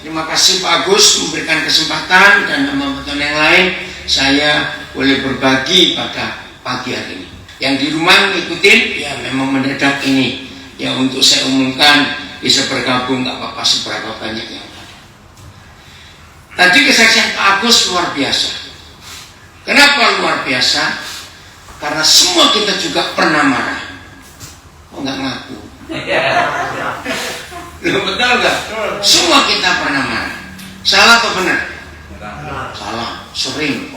Terima kasih Pak Agus memberikan kesempatan dan teman-teman yang lain saya boleh berbagi pada pagi hari ini. Yang di rumah ngikutin ya memang mendadak ini ya untuk saya umumkan bisa bergabung nggak apa-apa seberapa banyak yang ada. Tadi kesaksian Pak Agus luar biasa. Kenapa luar biasa? Karena semua kita juga pernah marah. Oh nggak ngaku. Loh, betul nggak? Semua kita pernah marah. Salah atau benar? Salah, sering.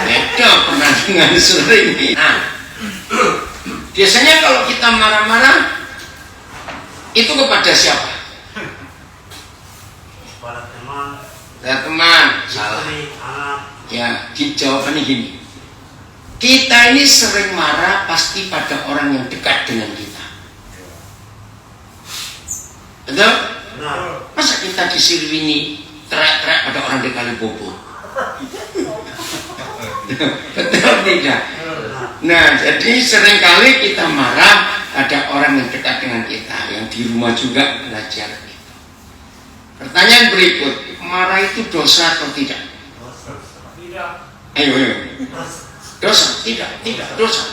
Beda pernah dengan sering. Nah, biasanya kalau kita marah-marah itu kepada siapa? Kepada teman. Kepada teman. Salah. Ya, jawabannya gini. Kita ini sering marah pasti pada orang yang dekat dengan kita. Betul? Benar. Masa kita di Siliwini teriak-teriak pada orang di Kalibobo? Betul tidak? Nah, jadi seringkali kita marah ada orang yang dekat dengan kita, yang di rumah juga belajar gitu. Pertanyaan berikut, marah itu dosa atau tidak? Tidak. Ayo. Dosa? Tidak dosa.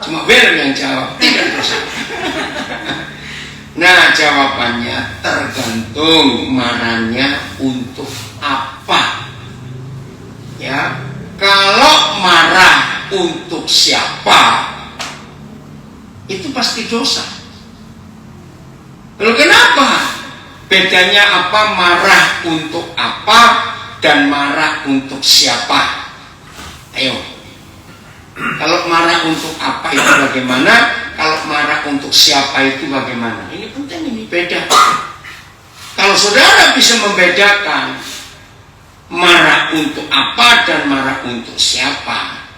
Cuma Bel yang jawab, tidak dosa. Nah, jawabannya tergantung marahnya untuk apa. Ya, kalau marah untuk siapa, itu pasti dosa. Lalu kenapa? Bedanya apa marah untuk apa dan marah untuk siapa? Ayo. Kalau marah untuk apa itu bagaimana? Kalau marah untuk siapa itu bagaimana? Ini penting, ini beda. Kalau saudara bisa membedakan marah untuk apa dan marah untuk siapa,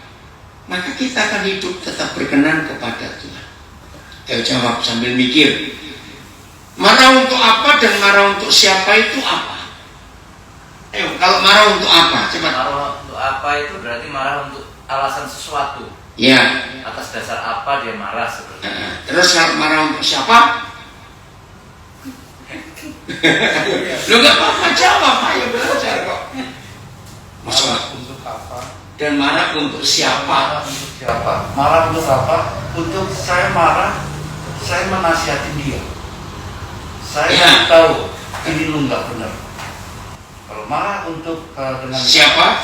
maka kita akan hidup tetap berkenan kepada Tuhan. Ayo jawab sambil mikir. Marah untuk apa dan marah untuk siapa itu apa? Ayo, kalau marah untuk apa? Cepat. Marah untuk apa itu berarti marah untuk alasan sesuatu. Ya. Atas dasar apa dia marah seperti itu. Terus kalau marah untuk siapa? Lu gak apa-apa jawab, ayo belajar kok. Marah untuk apa? Dan marah untuk siapa? Marah untuk siapa? Marah untuk apa? Untuk saya marah, saya menasihatin dia. Saya tahu ini lu nggak benar. Kalau marah untuk dengan siapa?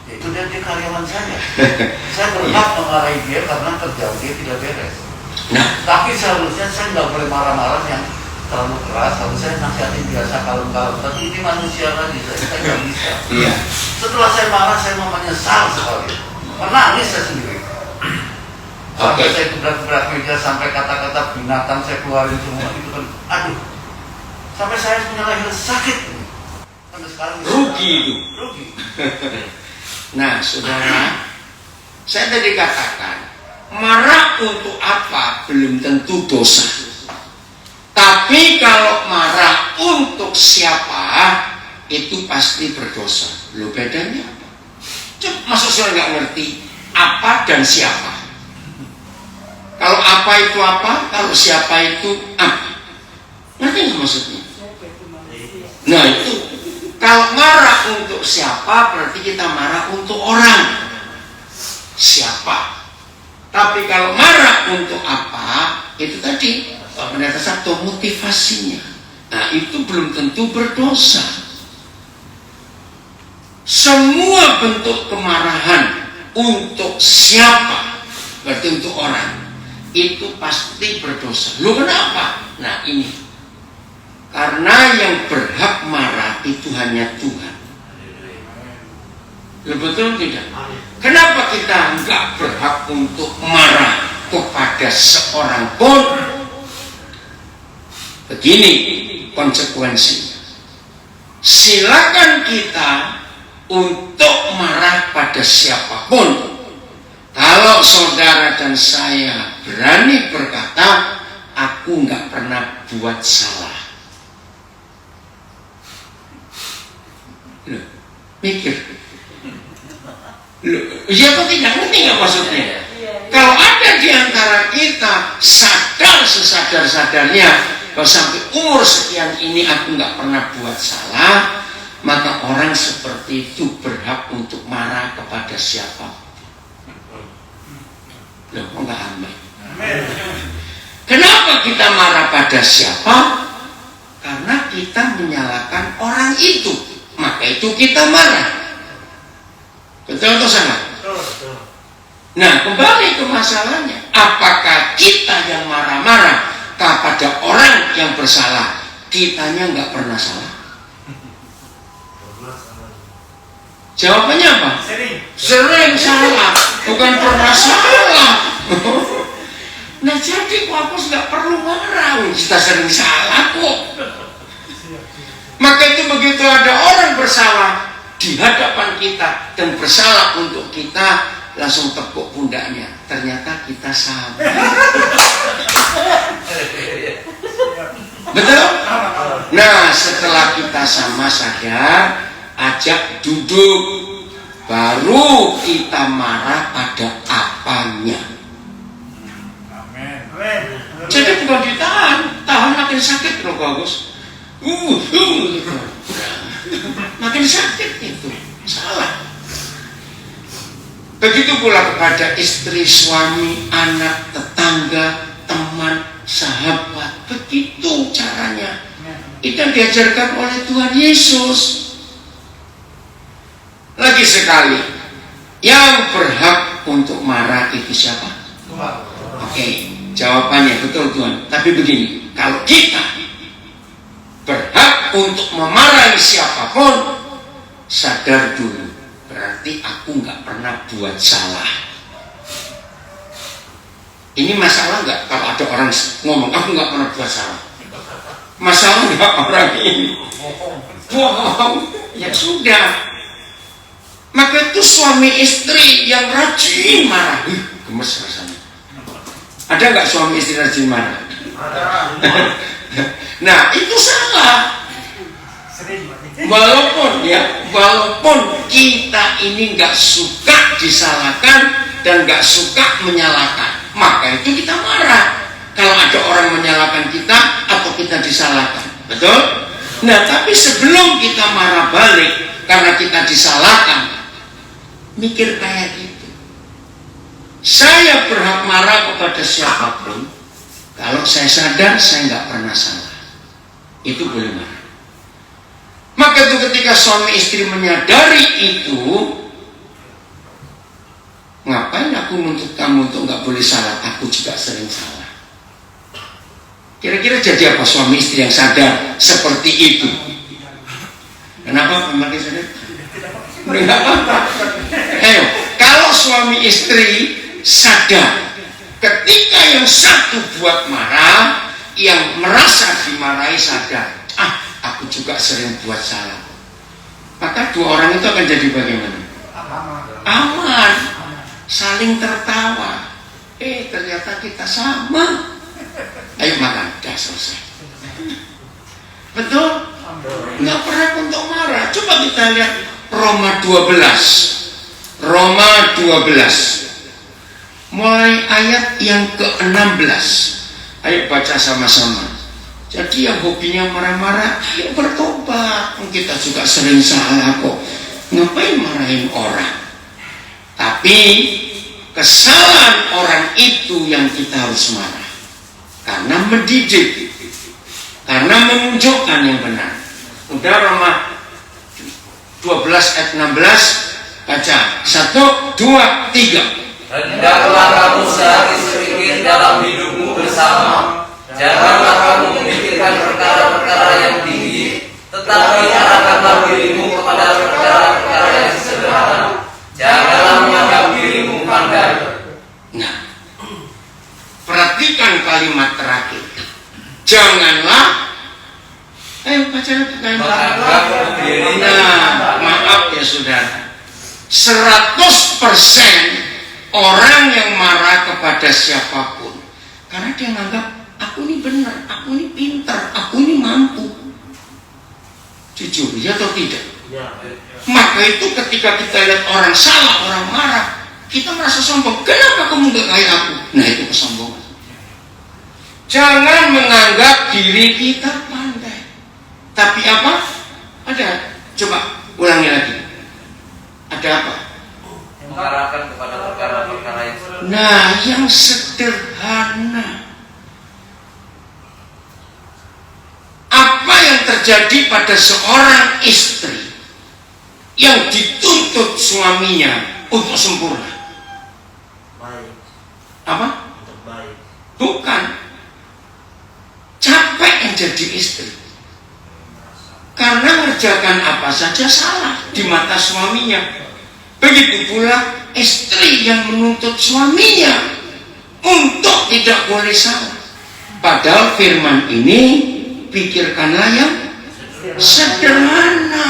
Itu dia karyawan saya. Saya berhak memarahi dia karena kerjaan dia tidak beres. Nah, tapi seharusnya saya nggak boleh marah-marah yang terlalu keras. Harus saya nasihatin biasa kalem-kalem. Tapi ini manusia lagi, saya nggak bisa. Iya. Setelah saya marah, saya mau menyesal sekali. Menangis saya sendiri. Sampai saya gebrak-gebrak meja, sampai kata-kata binatang saya keluarin semua itu kan. Aduh, sampai saya punya leher sakit. Sampai sekarang rugi itu. Rugi. Nah, saudara, saya tadi katakan marah untuk apa belum tentu dosa. Tapi kalau marah untuk siapa itu pasti berdosa. Lo bedanya apa? Maksud saya nggak ngerti apa dan siapa. Kalau apa itu apa, kalau siapa itu apa. Ngerti nggak maksudnya? Nah itu. Kalau marah untuk siapa berarti kita marah untuk orang. Siapa? Tapi kalau marah untuk apa, itu tadi pada satu motivasinya. Nah itu belum tentu berdosa. Semua bentuk kemarahan untuk siapa, berarti untuk orang, itu pasti berdosa. Loh kenapa? Nah ini. Karena yang berhak marah itu hanya Tuhan. Betul tidak? Kenapa kita enggak berhak untuk marah kepada seorang pun? Begini konsekuensinya. Silakan kita untuk marah pada siapapun. Kalau saudara dan saya berani berkata, aku enggak pernah buat salah. Loh, mikir. Loh, ya kok tidak ngerti nggak maksudnya? Kalau ada di antara kita sadar sesadar-sadarnya kalau sampai umur sekian ini aku nggak pernah buat salah, maka orang seperti itu berhak untuk marah kepada siapa. Loh, enggak amin. Kenapa kita marah pada siapa? Karena kita menyalahkan orang itu, maka itu kita marah. Betul atau salah? Nah, kembali ke masalahnya, apakah kita yang marah-marah kepada orang yang bersalah, kitanya nggak pernah salah? Jawabannya apa? Sering salah, bukan pernah salah. Nah, jadi Apus nggak perlu marah, kita sering salah kok. Maka itu begitu ada orang bersalah di hadapan kita dan bersalah untuk kita, langsung tepuk pundaknya, ternyata kita sama. Betul? Nah, setelah kita sama sadar, ajak duduk, baru kita marah pada apanya. Jadi bukan ditahan, tahan makin sakit loh bagus. Makin sakit itu, salah. Begitu pula kepada istri, suami, anak, tetangga, teman, sahabat. Begitu caranya. Itu yang diajarkan oleh Tuhan Yesus. Lagi sekali, yang berhak untuk marah itu siapa? Oke, jawabannya betul Tuhan. Tapi begini, kalau kita berhak untuk memarahi siapapun, sadar dulu, berarti aku nggak pernah buat salah. Ini masalah nggak kalau ada orang ngomong aku nggak pernah buat salah? Masalah nggak orang ini? Bohong. Ya sudah. Maka itu suami istri yang rajin marah, gemes rasanya. Ada nggak suami istri rajin marah? Nah, itu salah. Walaupun kita ini nggak suka disalahkan dan nggak suka menyalahkan, maka itu kita marah kalau ada orang menyalahkan kita atau kita disalahkan. Betul? Nah, tapi sebelum kita marah balik karena kita disalahkan, mikir kayak gitu. Saya berhak marah kepada siapapun kalau saya sadar saya nggak pernah salah. Itu boleh marah. Maka itu ketika suami istri menyadari itu, ngapain aku menuntut kamu untuk nggak boleh salah? Aku juga sering salah. Kira-kira jadi apa suami istri yang sadar seperti itu? Kenapa memakai sadar? Enggak apa-apa. Ayo, kalau suami istri sadar ketika yang satu buat marah, yang merasa dimarahi sadar, aku juga sering buat salah, maka dua orang itu akan jadi bagaimana? Aman, saling tertawa. Ternyata kita sama. Ayo makan, dah selesai. Betul? Nggak pernah untuk marah. Coba kita lihat Roma 12. Roma 12. Mulai ayat yang ke-16. Ayo baca sama-sama. Jadi yang hobinya marah-marah, ayo bertobat. Kita juga sering salah kok. Ngapain marahin orang? Tapi kesalahan orang itu yang kita harus marah. Karena mendidik. Karena menunjukkan yang benar. Udah Roma 12 ayat 16. Baca. 1, 2, 3. Hendaklah kamu sehari sedikit dalam hidupmu bersama. Janganlah kamu memikirkan perkara-perkara yang tinggi, tetapi arahkanlah dirimu kepada perkara-perkara yang sederhana. Janganlah menganggap dirimu pandai. Nah, perhatikan kalimat terakhir. Janganlah. Baca lagi. Nah, maaf ya saudara. 100% orang yang marah kepada siapapun karena dia menganggap aku ini benar, aku ini pintar, aku ini mampu. Jujur, ya atau tidak? Maka itu ketika kita lihat orang salah, orang marah, kita merasa sombong. Kenapa kamu gak kayak aku? Nah, itu kesombongan. Jangan menganggap diri kita pandai. Tapi apa? Ada. Coba ulangi lagi. Ada apa? Mengarahkan kepada perkara-perkara yang Nah, yang sederhana. Apa yang terjadi pada seorang istri yang dituntut suaminya untuk sempurna? Baik, Apa? untuk baik. Bukan. Capek yang jadi istri. Karena mengerjakan apa saja salah di mata suaminya. Begitu pula istri yang menuntut suaminya untuk tidak boleh salah. Padahal firman ini pikirkanlah yang sederhana.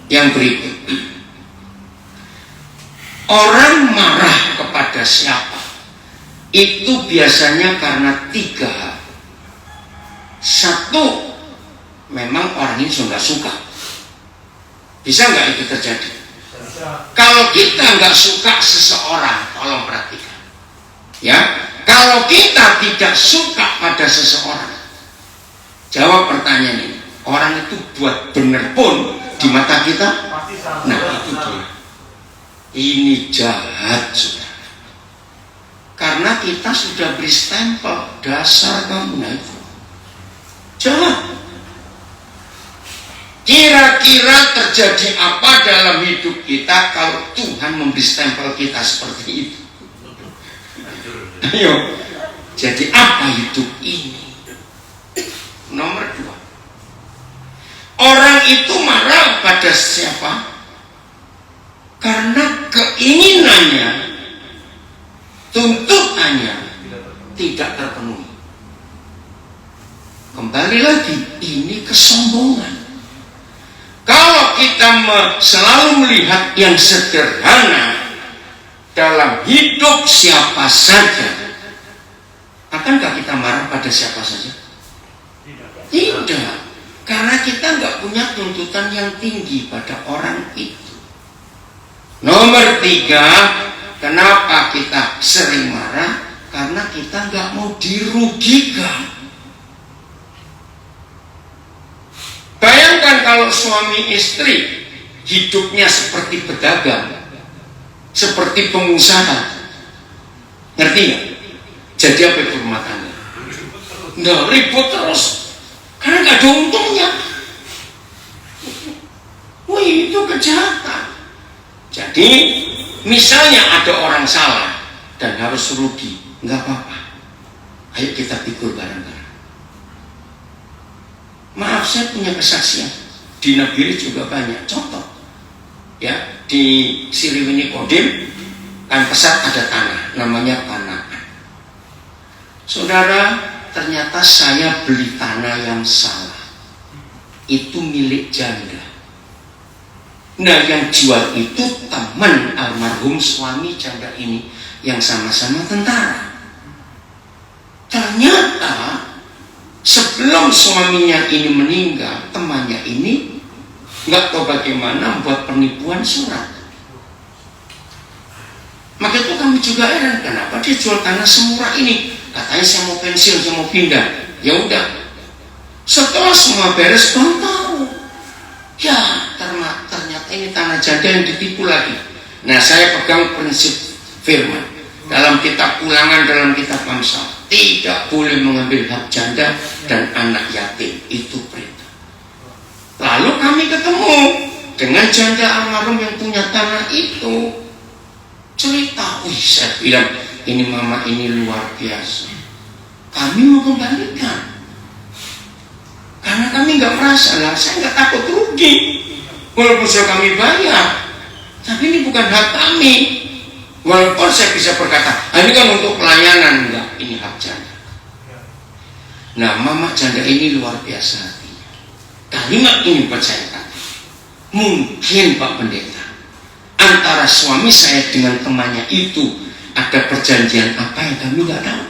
Yang berikut, orang marah kepada siapa itu biasanya karena 3 hal. 1, memang orang ini sudah suka. Bisa nggak itu terjadi? Kalau kita nggak suka seseorang, tolong perhatikan. Ya, kalau kita tidak suka pada seseorang, jawab pertanyaan ini. Orang itu buat bener pun di mata kita, nah itu dia. Ini jahat, saudara. Karena kita sudah beri stempel dasar kamu, nah itu jahat. Kira-kira terjadi apa dalam hidup kita kalau Tuhan memberi stempel kita seperti itu? Ayo, jadi apa hidup ini? Nomor 2, orang itu marah pada siapa? Karena keinginannya, tuntutannya tidak terpenuhi. Kembali lagi, ini kesombongan. Kalau kita selalu melihat yang sederhana dalam hidup siapa saja, akankah kita marah pada siapa saja? Tidak, karena kita nggak punya tuntutan yang tinggi pada orang itu. Nomor 3, kenapa kita sering marah? Karena kita nggak mau dirugikan. Bayangkan kalau suami istri hidupnya seperti pedagang, seperti pengusaha, ngerti nggak? Jadi apa itu rumah tangga? Nggak, ribut terus, karena nggak ada untungnya. Wih, itu kejahatan. Jadi misalnya ada orang salah dan harus rugi, nggak apa-apa. Ayo kita pikul bareng-bareng. Maaf, saya punya kesaksian di Nabire juga banyak contoh. Ya, di Siliwini Kodim kan pesat ada tanah, namanya Panaan. Saudara, ternyata saya beli tanah yang salah. Itu milik janda. Nah, yang jual itu teman almarhum suami janda ini yang sama-sama tentara. Ternyata sebelum suaminya ini meninggal, temannya ini nggak tahu bagaimana membuat penipuan surat. Maka itu kami juga heran, kenapa dia jual tanah semurah ini? Katanya saya mau pensiun, saya mau pindah. Ya udah. Setelah semua beres, baru tahu. Ya, ternyata ini tanah janda yang ditipu lagi. Nah, saya pegang prinsip firman dalam kitab Ulangan, dalam kitab Amsal, tidak boleh mengambil hak janda dan anak yatim. Itu perintah. Lalu kami ketemu dengan janda almarhum yang punya tanah itu. Cerita, saya bilang, ini mama ini luar biasa. Kami mau kembalikan. Karena kami nggak merasa, lah saya nggak takut rugi. Walaupun sudah kami bayar. Tapi ini bukan hak kami. Walaupun saya bisa berkata, ini kan untuk pelayanan, enggak, ini hak janda. Nah, mama janda ini luar biasa hatinya. Kalimat ini buat saya kata, mungkin Pak Pendeta, antara suami saya dengan temannya itu ada perjanjian apa yang kami nggak tahu.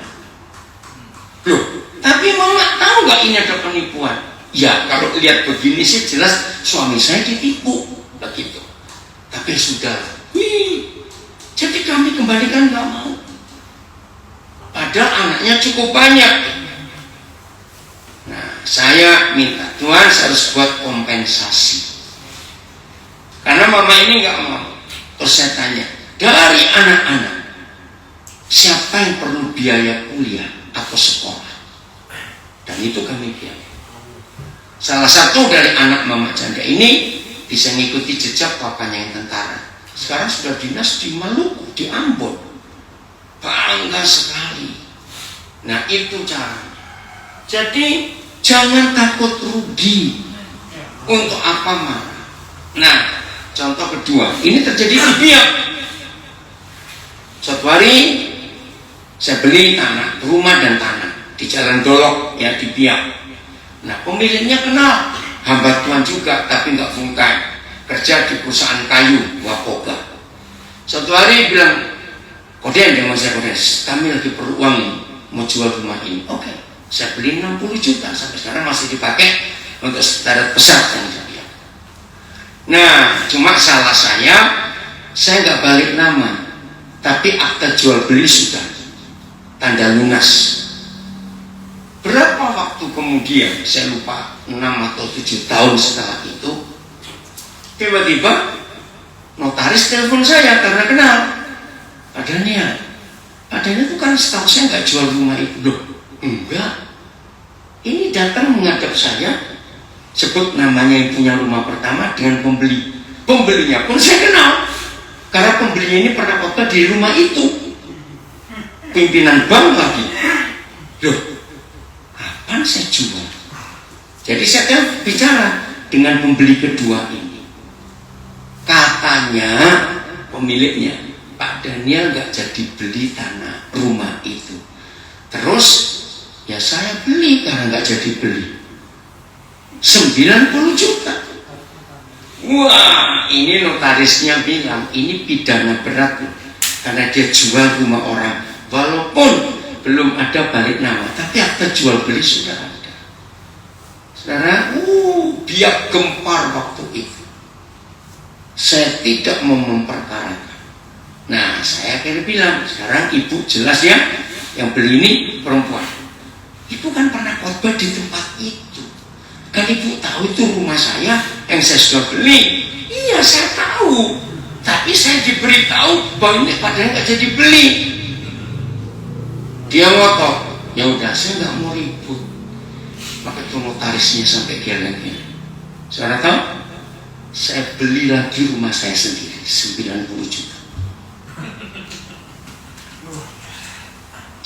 Loh, tapi mama tahu nggak ini ada penipuan? Ya, kalau lihat begini sih jelas suami saya ditipu begitu. Tapi sudah, Jadi kami kembalikan nggak mau. Padahal anaknya cukup banyak. Nah, saya minta Tuhan saya harus buat kompensasi. Karena mama ini nggak mau. Terus saya tanya, dari anak-anak siapa yang perlu biaya kuliah atau sekolah? Dan itu kami biaya. Salah satu dari anak mama janda ini bisa mengikuti jejak papanya yang tentara. Sekarang sudah dinas di Maluku, di Ambon. Bangga sekali. Nah itu caranya. Jadi jangan takut rugi. Untuk apa marah? Nah contoh kedua, ini terjadi di Biak. Suatu hari saya beli tanah, rumah dan tanah di Jalan Dolok ya di Biak. Nah pemiliknya kenal, hamba Tuhan juga tapi nggak full time, kerja di perusahaan kayu Wapoga. Suatu hari bilang, Koden dengan saya Koden, kami lagi perlu uang mau jual rumah ini. Oke, saya beli 60 juta sampai sekarang masih dipakai untuk darat pesat yang saya. Nah cuma salah saya nggak balik nama, tapi akta jual beli sudah tanda lunas. Berapa waktu kemudian, saya lupa 6 atau 7 tahun setelah itu, tiba-tiba notaris telepon saya karena kenal. Padahal itu kan setahu saya nggak jual rumah itu. Loh, enggak. Ini datang menghadap saya, sebut namanya yang punya rumah pertama dengan pembeli. Pembelinya pun saya kenal, karena pembelinya ini pernah khotbah di rumah itu. Pimpinan bank lagi. Loh, kapan saya jual? Jadi saya bicara dengan pembeli kedua ini. Katanya pemiliknya, Pak Daniel nggak jadi beli tanah rumah itu. Terus ya saya beli karena nggak jadi beli. 90 juta. Wah, ini notarisnya bilang ini pidana berat karena dia jual rumah orang. Walaupun belum ada balik nama, tapi akta jual beli sudah ada. Saudara, Biak gempar waktu itu. Saya tidak mau memperkarakan. Nah, saya akhirnya bilang, sekarang ibu jelas ya, yang beli ini perempuan. Ibu kan pernah khotbah di tempat itu. Kan ibu tahu itu rumah saya yang saya sudah beli. Iya, saya tahu. Tapi saya diberitahu bahwa ini padahal nggak jadi beli. Dia ngotot, ya udah saya nggak mau ribut. Maka itu notarisnya sampai geleng-geleng. Saudara tahu? Saya beli lagi rumah saya sendiri 90 juta.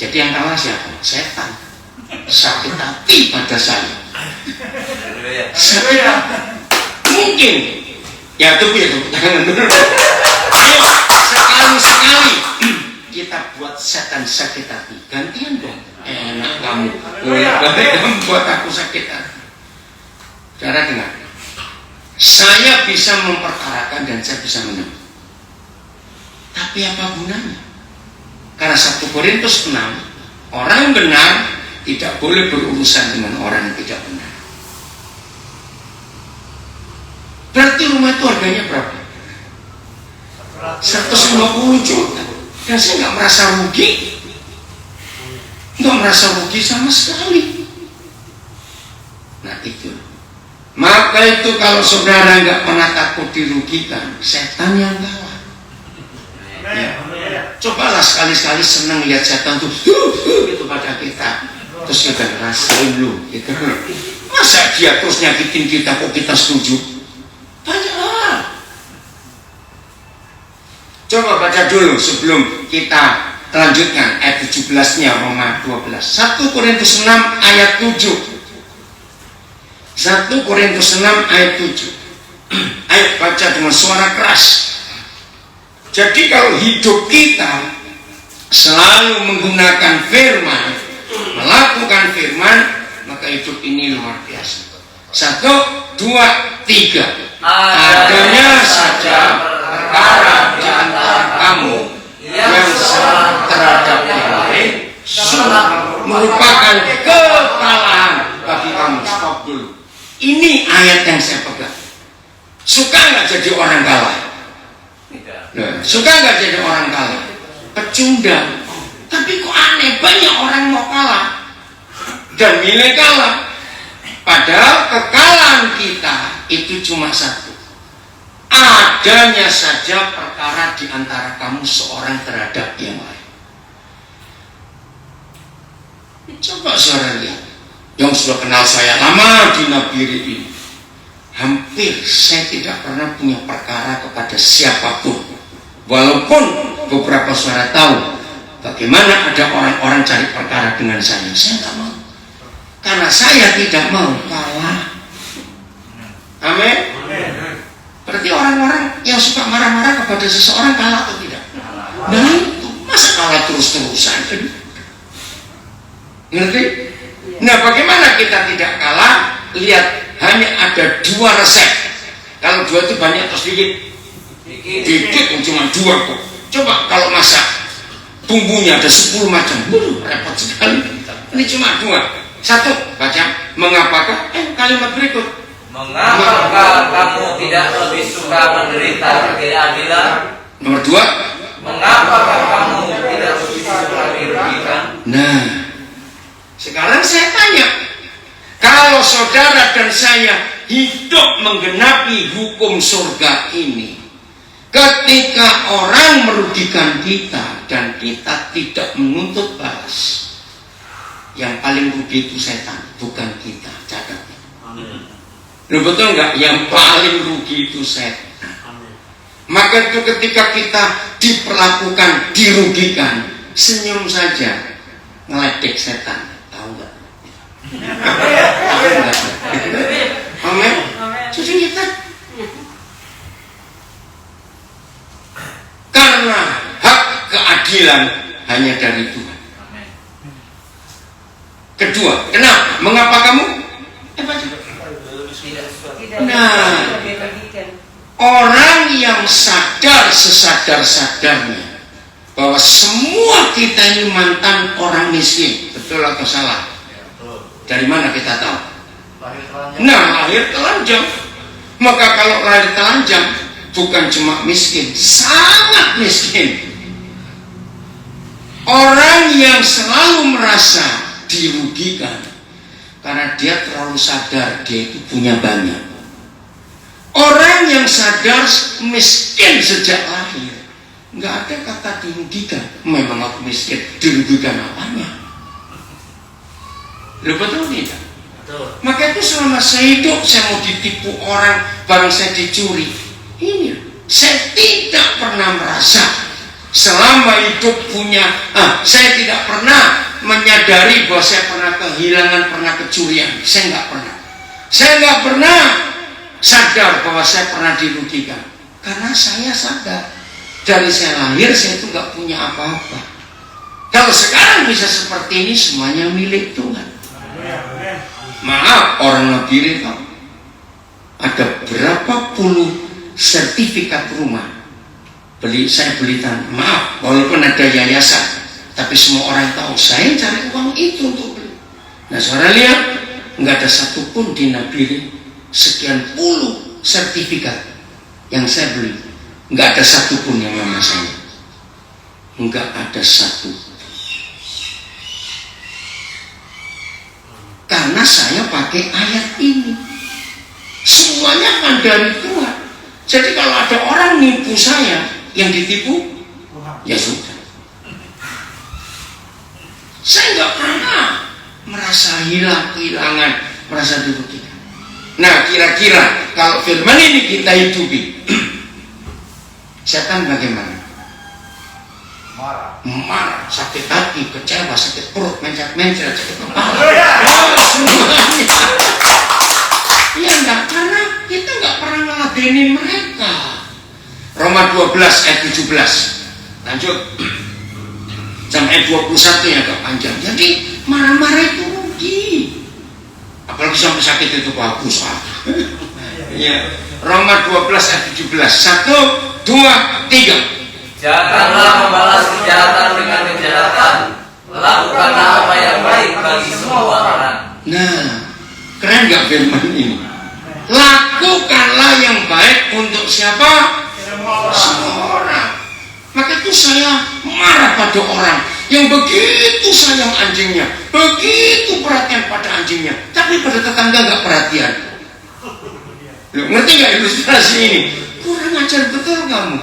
Jadi yang kalah siapa? Setan. Sakit hati pada saya. Sakit hati. Mungkin. Ya tunggu ya, jangan dulu. Ayo sekali-sekali kita buat setan sakit hati. Gantian dong. Enak kamu. Kamu buat aku sakit hati. Saudara dengar. Saya bisa memperkarakan dan saya bisa menang. Tapi apa gunanya? Karena 1 Korintus 6, orang benar tidak boleh berurusan dengan orang yang tidak benar. Berarti rumah itu harganya berapa? 150 juta. Dan saya nggak merasa rugi. Nggak merasa rugi sama sekali. Nah itu. Maka itu kalau saudara nggak pernah takut dirugikan, setan yang kalah. Ya. Cobalah sekali-sekali senang lihat setan tuh itu pada kita. Terus kita ngerasain lu gitu. Masa dia terus nyakitin kita kok kita setuju? Banyak. Coba baca dulu sebelum kita lanjutkan ayat 17-nya Roma 12. 1 Korintus 6 ayat 7. 1 Korintus 6 ayat 7. Ayo baca dengan suara keras. Jadi kalau hidup kita selalu menggunakan firman, melakukan firman, maka hidup ini luar biasa. 1, 2, 3. Adanya saja perkara di antara kamu yang salah terhadap yang lain sudah merupakan kekalahan bagi kamu. Stop dulu. Ini ayat yang saya pegang. Suka nggak jadi orang kalah? Tidak. Nah, suka nggak jadi orang kalah? Pecundang. Tapi kok aneh, banyak orang mau kalah dan milih kalah. Padahal kekalahan kita itu cuma satu. Adanya saja perkara di antara kamu seorang terhadap yang lain. Coba saudara lihat, yang sudah kenal saya lama di Nabire ini, hampir saya tidak pernah punya perkara kepada siapapun. Walaupun beberapa saudara tahu bagaimana ada orang-orang cari perkara dengan saya nggak mau. Karena saya tidak mau kalah. Amin. Berarti orang-orang yang suka marah-marah kepada seseorang kalah atau tidak? Nah itu, masa kalah terus-terusan? Ngerti? Nah bagaimana kita tidak kalah? Lihat, hanya ada 2 resep. Kalau 2 itu banyak atau sedikit? Dikit, cuma 2 kok. Coba kalau masak, bumbunya ada 10 macam, repot sekali. Ini cuma 2. 1, baca, mengapakah? Kalimat berikut. Mengapakah kamu tidak lebih suka menderita keadilan? Nomor 2. Mengapakah kamu tidak lebih suka dirugikan? Nah, sekarang saya tanya, kalau saudara dan saya hidup menggenapi hukum surga ini, ketika orang merugikan kita dan kita tidak menuntut balas, yang paling rugi itu setan, bukan kita. Catat. Loh, betul nggak? Yang paling rugi itu setan. Maka itu ketika kita diperlakukan, dirugikan, senyum saja, ngeledek setan. Tahu nggak? Amin. Jadi kita karena hak keadilan hanya dari Tuhan. Kedua, kenapa? Mengapa kamu? Nah, orang yang sadar sesadar-sadarnya bahwa semua kita ini mantan orang miskin, betul atau salah? Dari mana kita tahu? Nah, lahir telanjang. Maka kalau lahir telanjang, bukan cuma miskin, sangat miskin. Orang yang selalu merasa dirugikan karena dia terlalu sadar dia itu punya banyak. Orang yang sadar miskin sejak lahir, nggak ada kata dirugikan. Memang aku miskin, dirugikan apanya? Lo betul tidak? Maka itu selama saya hidup, saya mau ditipu orang, barang saya dicuri, ini saya tidak pernah merasa selama hidup punya. Saya tidak pernah menyadari bahwa saya pernah kehilangan, pernah kecurian. Saya nggak pernah. Saya nggak pernah sadar bahwa saya pernah dirugikan. Karena saya sadar dari saya lahir saya itu nggak punya apa-apa. Kalau sekarang bisa seperti ini, semuanya milik Tuhan. Maaf, orang Nabire tahu ada berapa puluh sertifikat rumah saya beli tanah. Maaf, walaupun ada yayasan, tapi semua orang tahu saya cari uang itu untuk beli. Nah, saudara lihat, nggak ada satupun di Nabire sekian puluh sertifikat yang saya beli, nggak ada satupun yang nama saya, nggak ada satu. Karena saya pakai ayat ini, semuanya kan dari Tuhan. Jadi kalau ada orang nipu saya, yang ditipu, ya sudah. Saya nggak pernah merasa kehilangan, merasa dirugikan. Nah, kira-kira kalau firman ini kita hidupi, setan bagaimana? Marah, sakit hati, kecewa, sakit perut, mencret-mencret, sakit kepala, semuanya. Ya enggak, karena kita nggak pernah ngeladenin mereka. Roma 12 ayat 17. Lanjut. Sampai 21 yang agak panjang. Jadi marah-marah itu rugi. Apalagi sampai sakit itu bagus. Ya. Roma 12 ayat 17. 1, 2, 3. Janganlah membalas kejahatan dengan kejahatan. Lakukanlah apa yang baik bagi semua orang. Nah, keren gak firman ini? Lakukanlah yang baik untuk siapa? Semua orang. ada orang yang begitu sayang anjingnya, begitu perhatian pada anjingnya, tapi pada tetangga nggak perhatian. Loh, ngerti nggak ilustrasi ini? Kurang ajar betul kamu.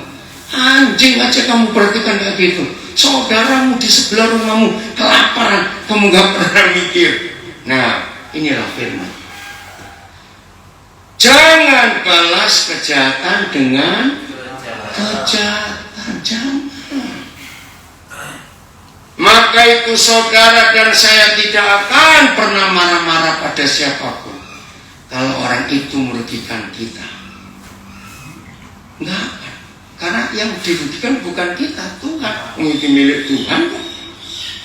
Anjing aja kamu perhatikan kayak gitu. Saudaramu di sebelah rumahmu kelaparan, kamu nggak pernah mikir. Nah, inilah firman. Jangan balas kejahatan dengan kejahatan. Jangan. Maka itu saudara dan saya tidak akan pernah marah-marah pada siapapun kalau orang itu merugikan kita. Enggak akan. Karena yang dirugikan bukan kita, Tuhan. Itu milik Tuhan,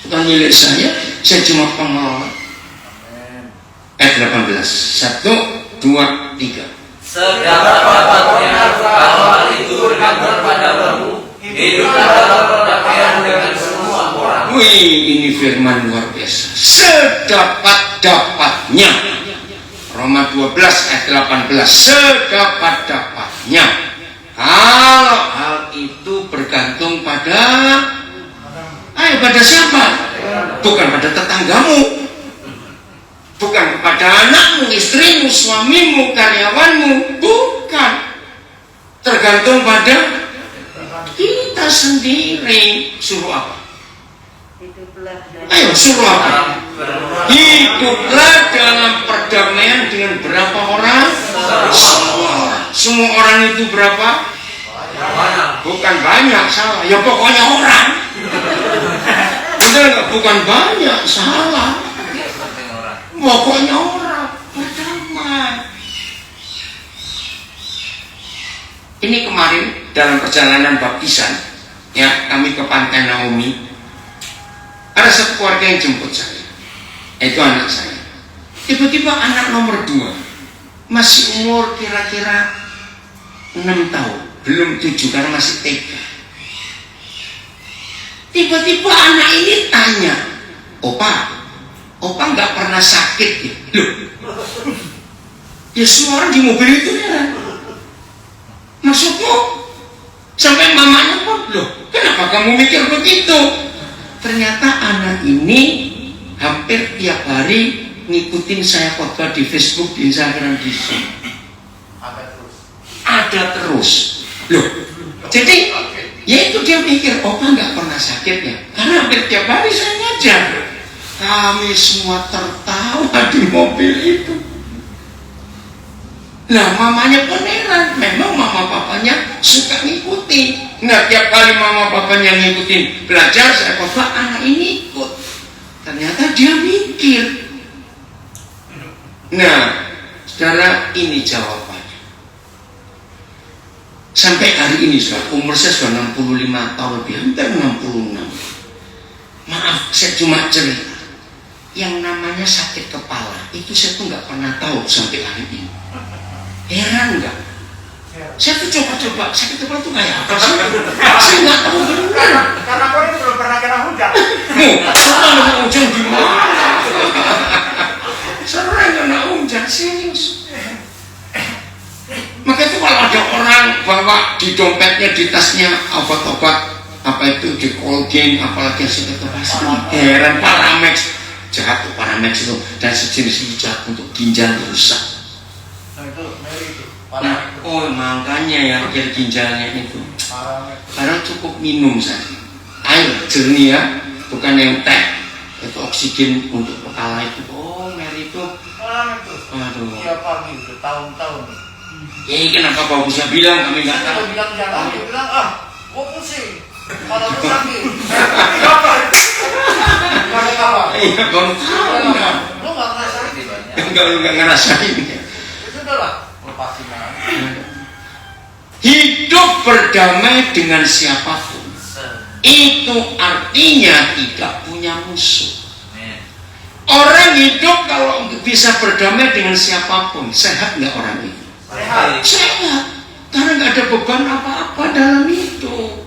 bukan milik saya cuma pengelola. Ayat 18. 1, 2, 3. Sedapat dapatnya kalau hal itu bergantung padamu, hiduplah dalam perdamaian dengan semua orang. Wih, ini firman luar biasa. Sedapat-dapatnya. Roma 12 ayat 18. Sedapat-dapatnya. Kalau hal itu bergantung pada siapa? Bukan pada tetanggamu, bukan kepada anakmu, istrimu, suamimu, karyawanmu, bukan. Tergantung pada kita sendiri. Suruh apa? Ayo, suruh apa? Hiduplah dalam perdamaian dengan berapa orang? Semua orang. Semua orang itu berapa? Bukan banyak, salah. Ya pokoknya orang. Betul nggak? Bukan banyak, salah. Pokoknya orang berdamai. Ini kemarin dalam perjalanan baptisan, ya, kami ke Pantai Naomi. Ada satu keluarga yang jemput saya. Itu anak saya. Tiba-tiba anak nomor 2 masih umur kira-kira 6 tahun, belum 7 karena masih TK. Tiba-tiba anak ini tanya, Opa nggak pernah sakit ya? Loh, ya semua orang di mobil itu ya. Maksudmu? Sampai mamanya pun, loh, kenapa kamu mikir begitu? Ternyata anak ini hampir tiap hari ngikutin saya khotbah di Facebook, di Instagram, di Zoom. Ada terus. Loh, jadi ya itu dia mikir, Opa nggak pernah sakit ya? Karena hampir tiap hari saya ngajar. Kami semua tertawa di mobil itu. Nah, mamanya pun heran. Memang mama papanya suka ngikutin. Nah, tiap kali mama papanya ngikutin belajar saya khotbah, anak ini ikut. Ternyata dia mikir. Nah, saudara, ini jawabannya. Sampai hari ini, saudara, umur saya sudah 65 tahun lebih, hampir 66. Maaf, saya cuma cerita. Yang namanya sakit kepala itu saya tuh nggak pernah tahu sampai hari ini. Heran nggak? Saya tuh coba-coba sakit kepala tuh kayak apa sih? Saya nggak tahu benar. Karena kau ini belum pernah kena hujan. Kena hujan gimana? Sering kena hujan serius. Maka itu kalau ada orang bawa di dompetnya, di tasnya obat-obat apa itu, di Colgate, apalagi yang sakit kepala, heran. Paramex jatuh, Paramex itu dan sejenis itu jatuh untuk ginjal rusak. Nah itu Mary itu. Nah, oh makanya yang akhir ginjalnya itu. Karena cukup minum saja air jernih ya, bukan yang teh. Itu oksigen untuk kepala itu. Oh, Mary itu. Aduh. Tiap pagi udah tahun-tahun. Kenapa Pak bisa bilang kami nggak tahu? Bilang jangan, dia bilang gua pusing. Kalau lu sakit. Iya, baru tahu. Lu nggak ngerasain di banyak. Lu nggak ngerasain. Itu udah lah, lepasin aja. Hidup berdamai dengan siapapun. Itu artinya tidak punya musuh. Orang hidup kalau bisa berdamai dengan siapapun, sehat nggak orang itu? Sehat. Karena nggak ada beban apa-apa dalam hidup.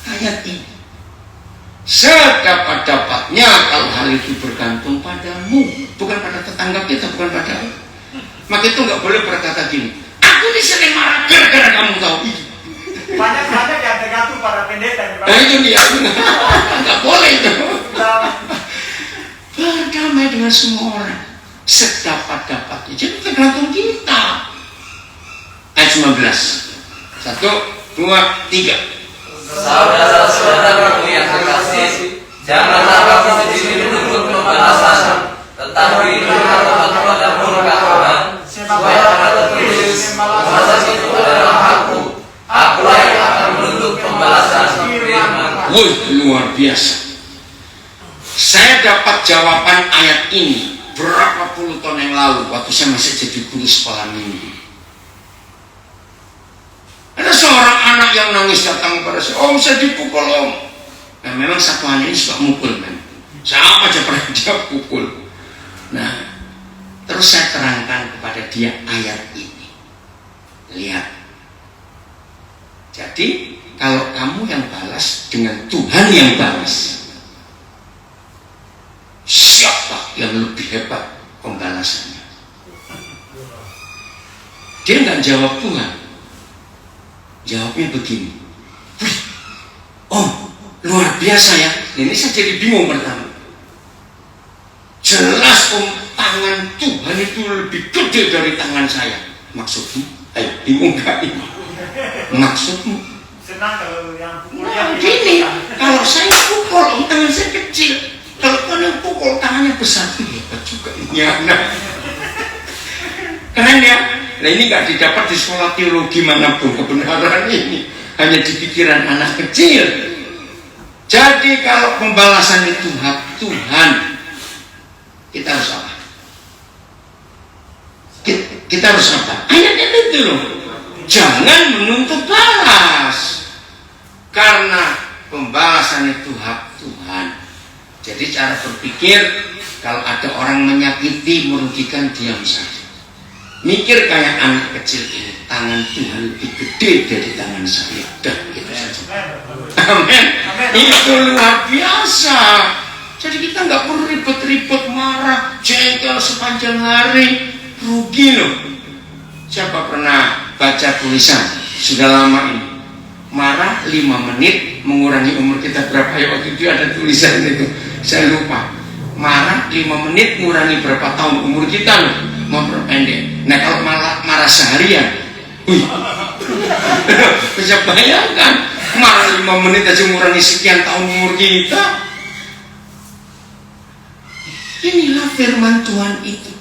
Ayat ini. Sedapat-dapatnya kalau hal itu bergantung padamu, bukan pada tetangga kita, bukan pada. Maka itu nggak boleh berkata gini, aku ini sering marah gara-gara kamu tahu ini. Banyak-banyak ya tergantung pada pendeta. Nah itu dia, nggak boleh itu. Berdamai dengan semua orang sedapat-dapatnya. Jadi tergantung kita. Ayat 19. 1, 2, 3. Saudara-saudaraku yang terkasih, janganlah kamu sendiri menuntut pembalasan, tetapi berkatalah kepada murka Tuhan, supaya karena tertulis, pembalasan itu adalah akulah yang akan menuntut pembalasan. Firman. Wih, luar biasa. Saya dapat jawaban ayat ini berapa puluh tahun yang lalu waktu saya masih jadi guru sekolah minggu. Ada seorang anak yang nangis datang kepada saya, "Om, saya dipukul, Om." Nah, memang satu anak ini suka mukul, men. Siapa aja pernah dia pukul. Nah, terus saya terangkan kepada dia ayat ini. Lihat. Jadi, kalau kamu yang balas dengan Tuhan yang balas, siapa yang lebih hebat pembalasannya? Dia nggak jawab Tuhan. Jawabnya begini, "Wih, Om, luar biasa ya." Ini saya jadi bingung pertama. Jelas Om, tangan Tuhan itu lebih gede dari tangan saya. Maksudmu? Ayo, bingung gak ini? Maksudmu? Senang kalau yang pukul Nah, gini, kalau saya pukul, Om, tangan saya kecil. Kalau kalian pukul, tangannya besar. Hebat juga ini anak. Keren ya? Nah ini gak didapat di sekolah teologi manapun kebenaran ini. Hanya di pikiran anak kecil. Jadi kalau pembalasan itu hak Tuhan, kita harus apa? Kita harus apa? Ayatnya itu loh. Jangan menuntut balas. Karena pembalasan itu hak Tuhan. Jadi cara berpikir, kalau ada orang menyakiti, merugikan, diam saja. Mikir kayak anak kecil ini, tangan Tuhan lebih gede dari tangan saya. Dah, gitu saja. Amin. Itu luar biasa. Jadi kita nggak perlu ribet-ribet, marah, jengkel sepanjang hari, rugi loh. Siapa pernah baca tulisan sudah lama ini? Marah 5 menit mengurangi umur kita berapa ya? Waktu itu ada tulisan itu, saya lupa. Marah 5 menit mengurangi berapa tahun umur kita loh, memperpendek. Nah kalau marah seharian, bisa bayangkan marah 5 menit aja mengurangi sekian tahun umur kita. Inilah firman Tuhan itu.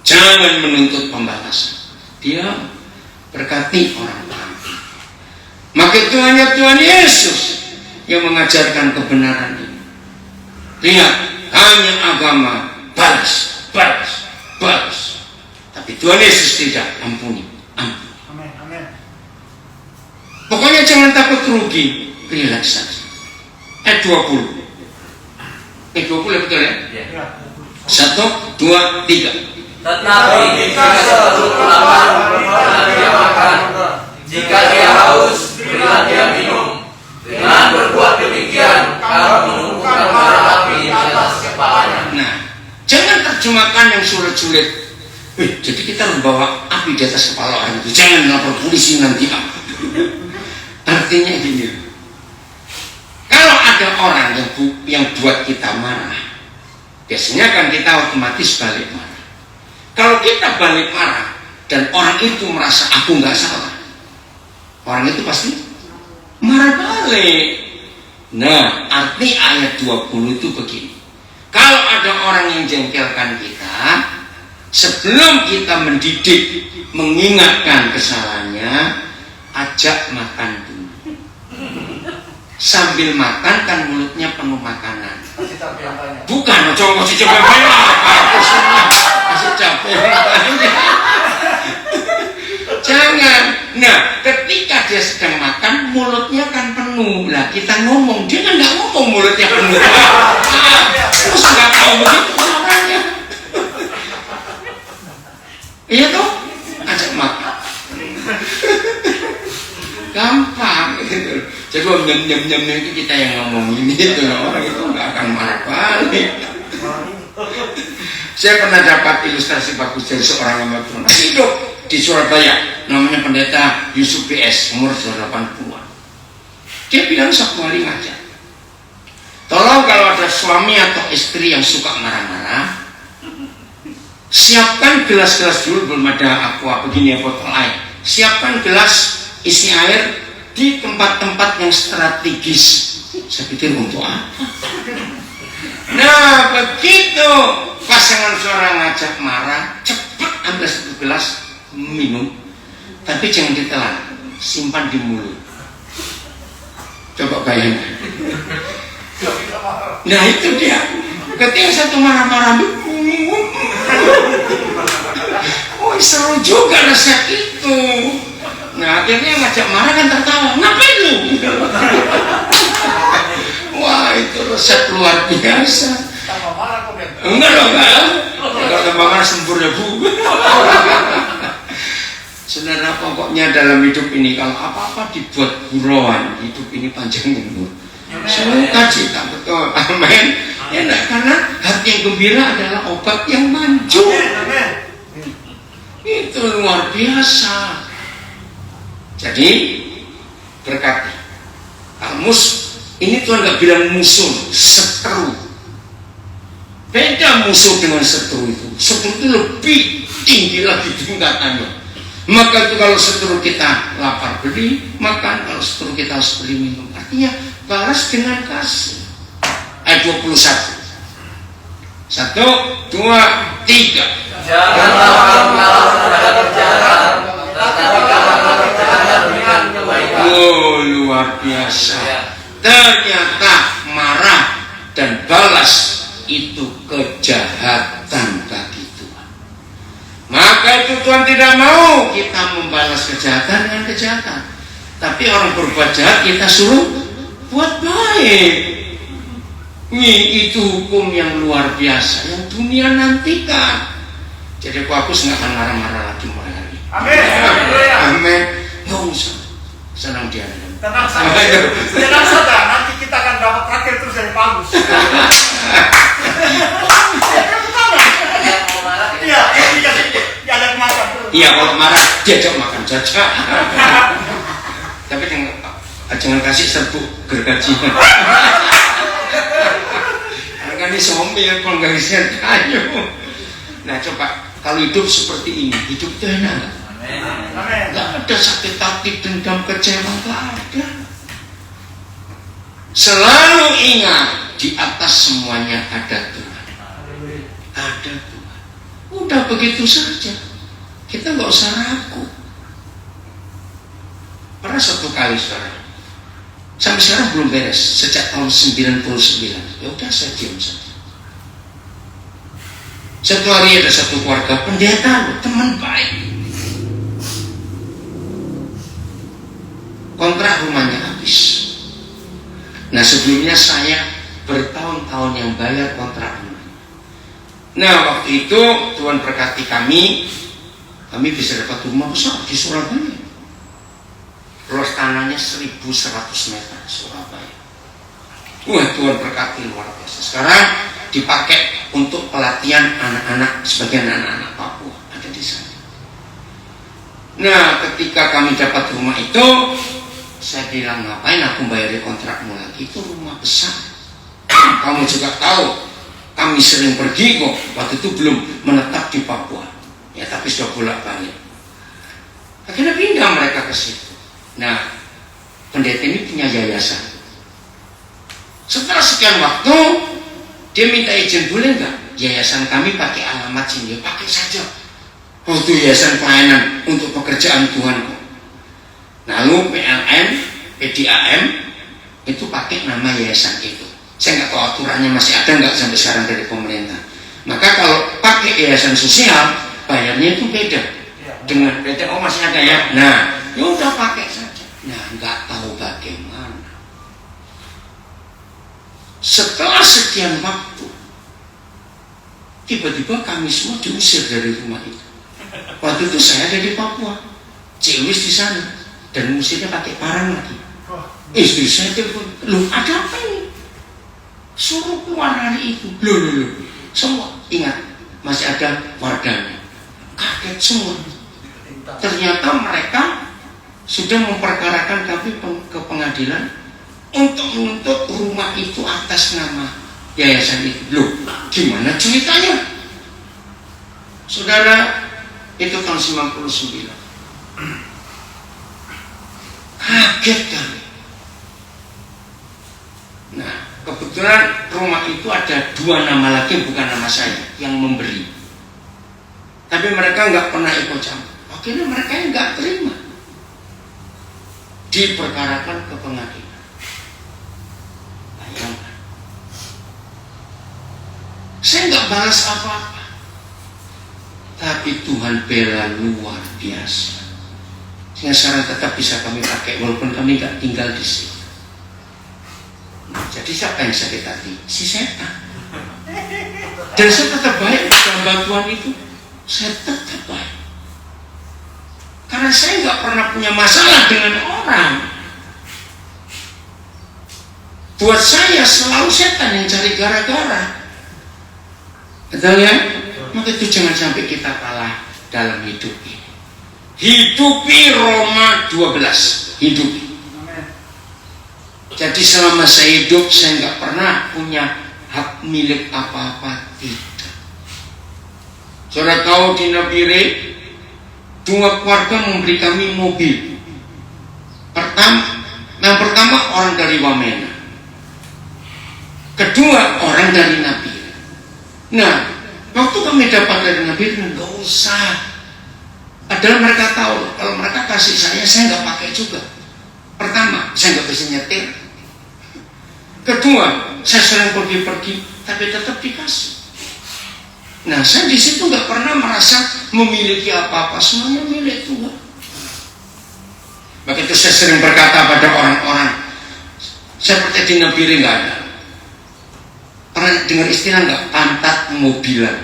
Jangan menuntut pembalasan. Dia berkati orang-orang. Maka itu hanya Tuhan Yesus yang mengajarkan kebenaran ini. Lihat, hanya agama balas. Tapi Tuhan Yesus tidak, ampuni. Amin, amin. Pokoknya jangan takut rugi, relax saja. Ayat 20. Ayat 20 betul ya? Ya. 1, 2, 3. Tetapi jika setelah lapar, berilah dia makan. Jika dia haus, berilah dia minum. Dengan berbuat demikian, kamu menumbuhkan bara api di atas kepalanya. Nah, jangan terjemahkan yang sulit-sulit. Jadi kita membawa api di atas kepala orang itu. Jangan lapor polisi nanti. Artinya gini. Kalau ada orang yang buat kita marah, biasanya kan kita otomatis balik marah. Kalau kita balik marah dan orang itu merasa aku nggak salah, orang itu pasti marah balik. Nah, arti ayat 20 itu begini. Kalau ada orang yang jengkelkan kita, sebelum kita mendidik, mengingatkan kesalahannya, ajak makan dulu. Sambil makan kan mulutnya penuh makanan. Kasih cabai yang banyak. Bukan, coba kasih cabai banyak. Kasih cabai banyak. Jangan. Nah, ketika dia sedang makan, mulutnya kan penuh. Lah kita ngomong, dia kan nggak ngomong mulutnya penuh. Terus nggak tahu begitu caranya. Iya toh, ajak makan. Gampang gitu. Jadi kalau nyem itu kita yang ngomongin itu, orang itu nggak akan marah balik. Saya pernah dapat ilustrasi bagus dari seorang hamba Tuhan hidup di Surabaya, namanya pendeta Yusuf PS, umur 80-an. Dia bilang satu hari ngajak, tolong kalau ada suami atau istri yang suka marah-marah, siapkan gelas-gelas dulu, belum ada aqua begini ya, botol air. Siapkan gelas isi air di tempat-tempat yang strategis. Saya pikir untuk apa? Nah, begitu pasangan seorang ngajak marah, cepat ambil satu gelas, minum, tapi jangan ditelan, simpan di mulut. Coba bayangkan. Nah itu dia. Ketika satu marah-marah, oh seru juga rasa itu. Nah akhirnya ngajak marah kan tertawa, ngapain lu? Wah itu resep luar biasa. Tambah marah kok Ben? Enggak dong, enggak. Kalau tambah marah sempurna bu. Saudara, pokoknya dalam hidup ini kalau apa-apa dibuat gurauan, hidup ini panjang umur. Semoga cita betul, amin. Ya enggak, karena hati yang gembira adalah obat yang manjur. Itu luar biasa. Jadi berkati Almus ini Tuhan nggak bilang musuh, seteru. Beda musuh dengan seteru itu. Seteru itu lebih tinggi lagi tingkatannya. Maka itu kalau seteru kita lapar beli makan, kalau seteru kita harus beli minum. Artinya balas dengan kasih. Ayat 21. 1, 2, 3. Janganlah kamu malas terhadap kejahatan, tetapi kamu berjalan dengan kebaikan. Oh luar biasa. Ternyata marah dan balas itu kejahatan bagi Tuhan. Maka itu Tuhan tidak mau kita membalas kejahatan dengan kejahatan. Tapi orang berbuat jahat kita suruh buat baik. Itu hukum yang luar biasa yang dunia nantikan. Jadi aku nggak akan marah-marah lagi mulai hari ini. Amin. Amin. Nggak usah. Senang dia. Tenang saja. Tenang saja. Nanti kita akan dapat traktir terus dari Paulus. Iya, dia ada makan terus. Iya, kalau marah diajak makan saja. Tapi jangan kasih serbuk gergaji. Karena ini somil kalau nggak bisa kayu. Nah coba kalau hidup seperti ini, hidup itu enak. Amin. Nggak ada sakit hati, dendam, kecewa, nggak ada. Selalu ingat di atas semuanya ada Tuhan. Ada Tuhan. Udah begitu saja. Kita nggak usah ragu. Pernah satu kali saudara, sampai sekarang belum beres sejak tahun 99. Ya udah saya diam saja. Satu hari ada satu keluarga pendeta, teman baik. Kontrak rumahnya habis. Nah sebelumnya saya bertahun-tahun yang bayar kontrak rumah. Nah waktu itu Tuhan berkati kami bisa dapat rumah besar di Surabaya. Luas tanahnya 1.100 meter Surabaya. Wah Tuhan berkati luar biasa. Sekarang dipakai untuk pelatihan anak-anak, sebagian anak-anak Papua ada di sana. Nah ketika kami dapat rumah itu, saya bilang ngapain aku bayar kontrakmu lagi, itu rumah besar. Kamu juga tahu kami sering pergi kok, waktu itu belum menetap di Papua ya, tapi sudah bolak-balik. Akhirnya pindah mereka ke situ. Nah pendeta ini punya yayasan. Setelah sekian waktu dia minta izin, boleh nggak yayasan kami pakai alamat sini? Pakai saja. Oh itu yayasan pelayanan untuk pekerjaan Tuhan kok. Lalu PLN, PDAM itu pakai nama yayasan itu. Saya nggak tahu aturannya masih ada nggak sampai sekarang dari pemerintah. Maka kalau pakai yayasan sosial bayarnya itu beda dengan beda. Oh masih ada ya. Nah, ya udah pakai saja. Nah nggak tahu bagaimana. Setelah sekian waktu, tiba-tiba kami semua diusir dari rumah itu. Waktu itu saya ada di Papua, Ciwis di sana, dan musirnya pakai parang lagi. Istri saya telepon, loh ada apa ini? Suruh keluar hari itu. Loh. Semua ingat, masih ada warganya. Kaget semua. Ternyata mereka sudah memperkarakan kami ke pengadilan untuk menuntut rumah itu atas nama yayasan itu. Loh, gimana ceritanya? Saudara, itu tahun 99. Kaget kami. Nah, kebetulan rumah itu ada 2 nama lagi, bukan nama saya yang memberi. Tapi mereka nggak pernah ikut campur. Akhirnya mereka nggak terima, diperkarakan ke pengadilan. Bayangkan, saya nggak balas apa-apa, tapi Tuhan bela luar biasa, sehingga sekarang tetap bisa kami pakai walaupun kami nggak tinggal di sini. Nah, jadi siapa yang sakit hati? Si setan. Dan saya tetap baik dalam bantuan itu. Saya tetap baik. Karena saya nggak pernah punya masalah dengan orang. Buat saya selalu setan yang cari gara-gara. Betul ya? Maka itu jangan sampai kita kalah dalam hidup ini. Hidupi Roma 12. Hidupi. Jadi selama saya hidup, saya nggak pernah punya hak milik apa-apa. Tidak. Saudara tahu di Nabire 2 keluarga memberi kami mobil. Yang pertama orang dari Wamena, kedua orang dari Nabire. Nah, waktu kami dapat dari Nabire, nggak usah. Padahal mereka tahu kalau mereka kasih saya nggak pakai juga. Pertama, saya nggak bisa nyetir. Kedua, saya sering pergi-pergi, tapi tetap dikasih. Nah, saya di situ nggak pernah merasa memiliki apa-apa, semuanya milik Tuhan. Maka itu saya sering berkata pada orang-orang, saya percaya di Nabire nggak ada. Pernah dengar istilah nggak? Pantat mobilan.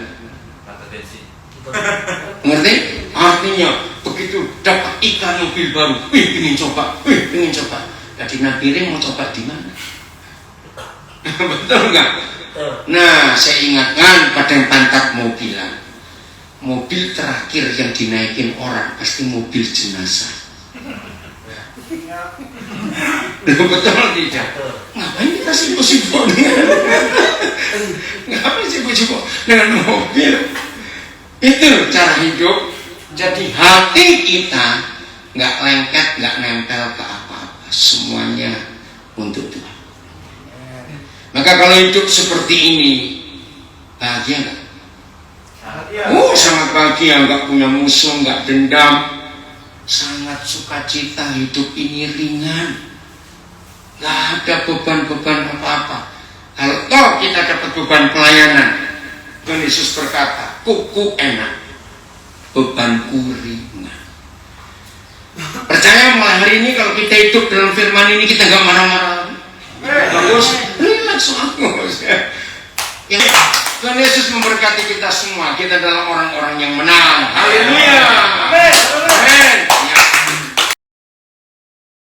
Ngerti? Artinya begitu dapat ikan mobil baru, ingin coba. Nah, di Nabire mau coba di mana? Betul nggak? Nah, saya ingatkan pada yang pantat mobilan. Mobil terakhir yang dinaikin orang pasti mobil jenazah. Betul tidak? Ngapain kita sibuk-sibuk dengan mobil? Itu cara hidup. Jadi hati kita nggak lengket, nggak nempel ke apa-apa. Semuanya untuk Tuhan. Maka kalau hidup seperti ini, bahagia nggak? Oh, sangat bahagia, nggak punya musuh, nggak dendam, sangat sukacita. Hidup ini ringan, nggak ada beban-beban apa-apa. Kalau toh kita dapat beban pelayanan, Tuhan Yesus berkata, kuku enak, bebanku ringan. Percaya mulai hari ini kalau kita hidup dalam firman ini, kita nggak marah-marah. Bagus, relax, bagus. Ya, Tuhan Yesus memberkati kita semua. Kita adalah orang-orang yang menang. Haleluya.